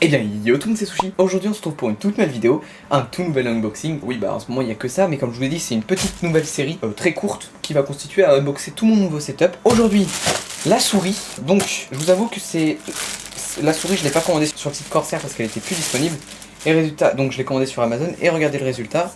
Eh bien yo tout le monde, c'est Sushi. Aujourd'hui on se retrouve pour une toute nouvelle vidéo, un tout nouvel unboxing. Oui bah en ce moment il n'y a que ça, mais comme je vous l'ai dit c'est une petite nouvelle série très courte qui va constituer à unboxer tout mon nouveau setup. Aujourd'hui la souris, donc je vous avoue que c'est... La souris je l'ai pas commandée sur le site Corsair parce qu'elle était plus disponible. Et résultat, donc je l'ai commandée sur Amazon et regardez le résultat.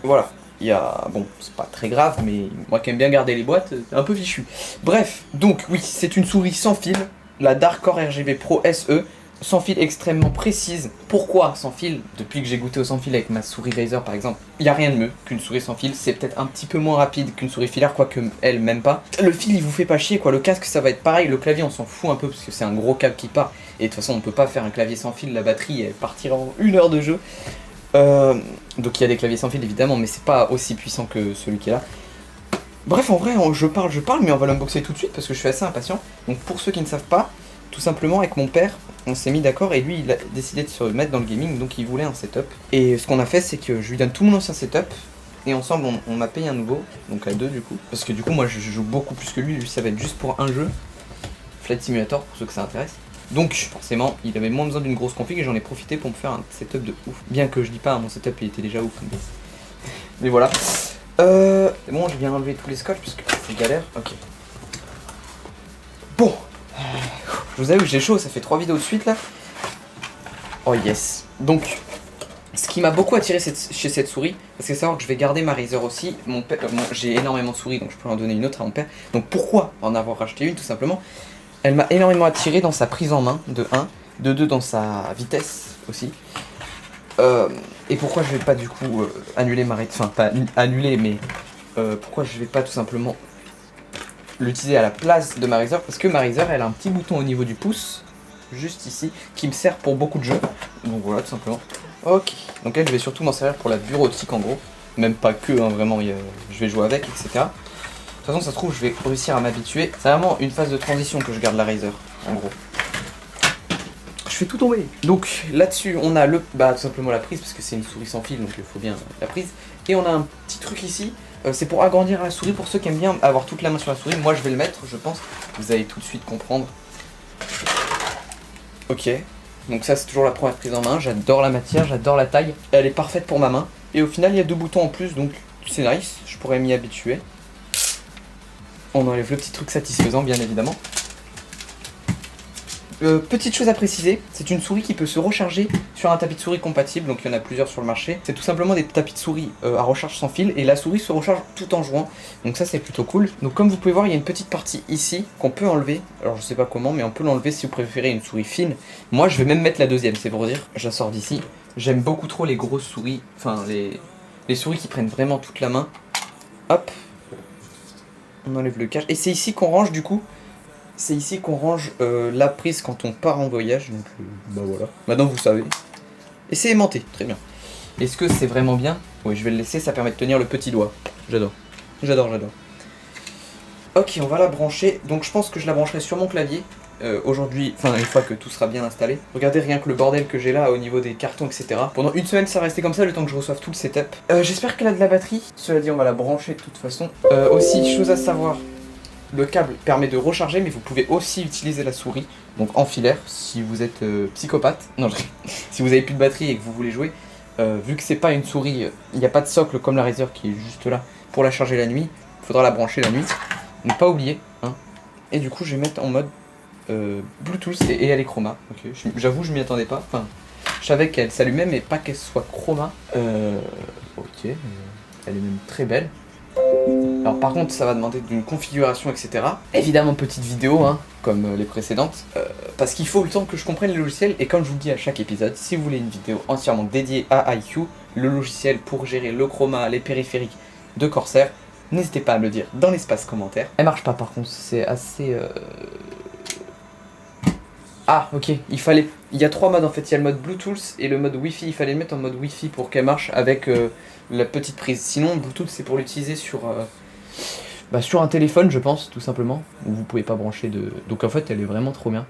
Voilà. Il y a... Bon, c'est pas très grave, mais moi qui aime bien garder les boîtes, c'est un peu fichu. Bref, donc oui, c'est une souris sans fil, la Darkcore RGB Pro SE, sans fil extrêmement précise. Pourquoi sans fil? Depuis que j'ai goûté au sans fil avec ma souris Razer par exemple, il n'y a rien de mieux qu'une souris sans fil. C'est peut-être un petit peu moins rapide qu'une souris filaire, quoique elle, même pas. Le fil il vous fait pas chier quoi, le casque ça va être pareil, le clavier on s'en fout un peu parce que c'est un gros câble qui part. Et de toute façon on peut pas faire un clavier sans fil, la batterie elle partira en 1 heure de jeu. Donc il y a des claviers sans fil évidemment, mais c'est pas aussi puissant que celui qui est là. Bref, en vrai, je parle, mais on va l'unboxer tout de suite parce que je suis assez impatient. Donc pour ceux qui ne savent pas, tout simplement avec mon père, on s'est mis d'accord et lui il a décidé de se mettre dans le gaming, donc il voulait un setup. Et ce qu'on a fait, c'est que je lui donne tout mon ancien setup et ensemble on m'a payé un nouveau, donc à deux du coup. Parce que du coup moi je joue beaucoup plus que lui ça va être juste pour un jeu, Flight Simulator pour ceux que ça intéresse. Donc forcément il avait moins besoin d'une grosse config et j'en ai profité pour me faire un setup de ouf. Bien que je dis pas, mon setup il était déjà ouf. Mais voilà. C'est bon, je viens enlever tous les scotch parce que c'est galère. Ok. Bon. Je vous avoue que j'ai chaud, ça fait 3 vidéos de suite là. Oh yes. Donc, ce qui m'a beaucoup attiré chez cette souris, parce que savoir que je vais garder ma Razer aussi. J'ai énormément de souris donc je peux en donner une autre à mon père. Donc pourquoi en avoir racheté une? Tout simplement. Elle m'a énormément attiré dans sa prise en main, de 1, de 2 dans sa vitesse aussi. Et pourquoi je vais pas du coup annuler ma Razer, enfin pas annuler mais pourquoi je vais pas tout simplement l'utiliser à la place de ma Razer? Parce que ma Razer elle a un petit bouton au niveau du pouce, juste ici, qui me sert pour beaucoup de jeux. Donc voilà tout simplement. Ok, donc elle je vais surtout m'en servir pour la bureautique en gros. Même pas que, hein, vraiment je vais jouer avec, etc. De toute façon, ça se trouve, je vais réussir à m'habituer. C'est vraiment une phase de transition que je garde la Razer, en gros. Je fais tout tomber. Donc là-dessus, on a tout simplement la prise, parce que c'est une souris sans fil, donc il faut bien la prise. Et on a un petit truc ici, c'est pour agrandir la souris, pour ceux qui aiment bien avoir toute la main sur la souris. Moi, je vais le mettre, je pense. Vous allez tout de suite comprendre. Ok. Donc ça, c'est toujours la première prise en main. J'adore la matière, j'adore la taille. Elle est parfaite pour ma main. Et au final, il y a 2 boutons en plus, donc c'est nice. Je pourrais m'y habituer. On enlève le petit truc satisfaisant bien évidemment. Petite chose à préciser, c'est une souris qui peut se recharger sur un tapis de souris compatible, donc il y en a plusieurs sur le marché. C'est tout simplement des tapis de souris à recharge sans fil et la souris se recharge tout en jouant, donc ça c'est plutôt cool. Donc comme vous pouvez voir il y a une petite partie ici qu'on peut enlever, alors je sais pas comment mais on peut l'enlever si vous préférez une souris fine. Moi je vais même mettre la deuxième, c'est pour dire, je la sors d'ici. J'aime beaucoup trop les grosses souris, enfin les souris qui prennent vraiment toute la main. Hop. On enlève le cache. Et c'est ici qu'on range du coup. C'est ici qu'on range la prise quand on part en voyage. Donc bah voilà. Maintenant vous savez. Et c'est aimanté, très bien. Est-ce que c'est vraiment bien? Oui, je vais le laisser, ça permet de tenir le petit doigt. J'adore. J'adore. Ok, on va la brancher. Donc je pense que je la brancherai sur mon clavier. Aujourd'hui, enfin une fois que tout sera bien installé. Regardez rien que le bordel que j'ai là au niveau des cartons, etc. Pendant une semaine ça va rester comme ça le temps que je reçoive tout le setup. J'espère qu'elle a de la batterie. Cela dit on va la brancher de toute façon. Aussi, chose à savoir, le câble permet de recharger mais vous pouvez aussi utiliser la souris. Donc en filaire si vous êtes psychopathe. Non, si vous avez plus de batterie et que vous voulez jouer. Vu que c'est pas une souris, il n'y a pas de socle comme la Razer qui est juste là pour la charger la nuit. Il faudra la brancher la nuit. Ne pas oublier, hein. Et du coup je vais mettre en mode Bluetooth et elle est chroma. Ok, j'avoue je m'y attendais pas. Enfin, je savais qu'elle s'allumait mais pas qu'elle soit chroma. Ok, elle est même très belle. Alors par contre ça va demander d'une configuration etc. Évidemment petite vidéo hein, comme les précédentes. Parce qu'il faut le temps que je comprenne le logiciel. Et comme je vous le dis à chaque épisode, si vous voulez une vidéo entièrement dédiée à IQ, le logiciel pour gérer le chroma, les périphériques de Corsair, n'hésitez pas à me le dire dans l'espace commentaire. Elle marche pas par contre, c'est assez... Ah ok, il y a 3 modes en fait, il y a le mode Bluetooth et le mode Wi-Fi, il fallait le mettre en mode Wi-Fi pour qu'elle marche avec la petite prise. Sinon Bluetooth c'est pour l'utiliser sur un téléphone je pense tout simplement, où vous pouvez pas brancher de... Donc en fait elle est vraiment trop bien.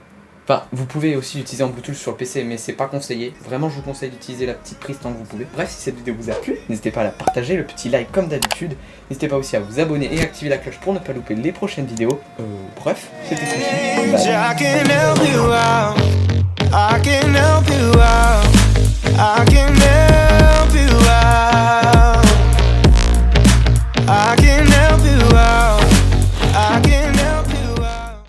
Enfin, vous pouvez aussi l'utiliser en Bluetooth sur le PC, mais c'est pas conseillé. Vraiment, je vous conseille d'utiliser la petite prise tant que vous pouvez. Bref, si cette vidéo vous a plu, n'hésitez pas à la partager, le petit like comme d'habitude. N'hésitez pas aussi à vous abonner et activer la cloche pour ne pas louper les prochaines vidéos. Bref, c'était Sushi. Bye.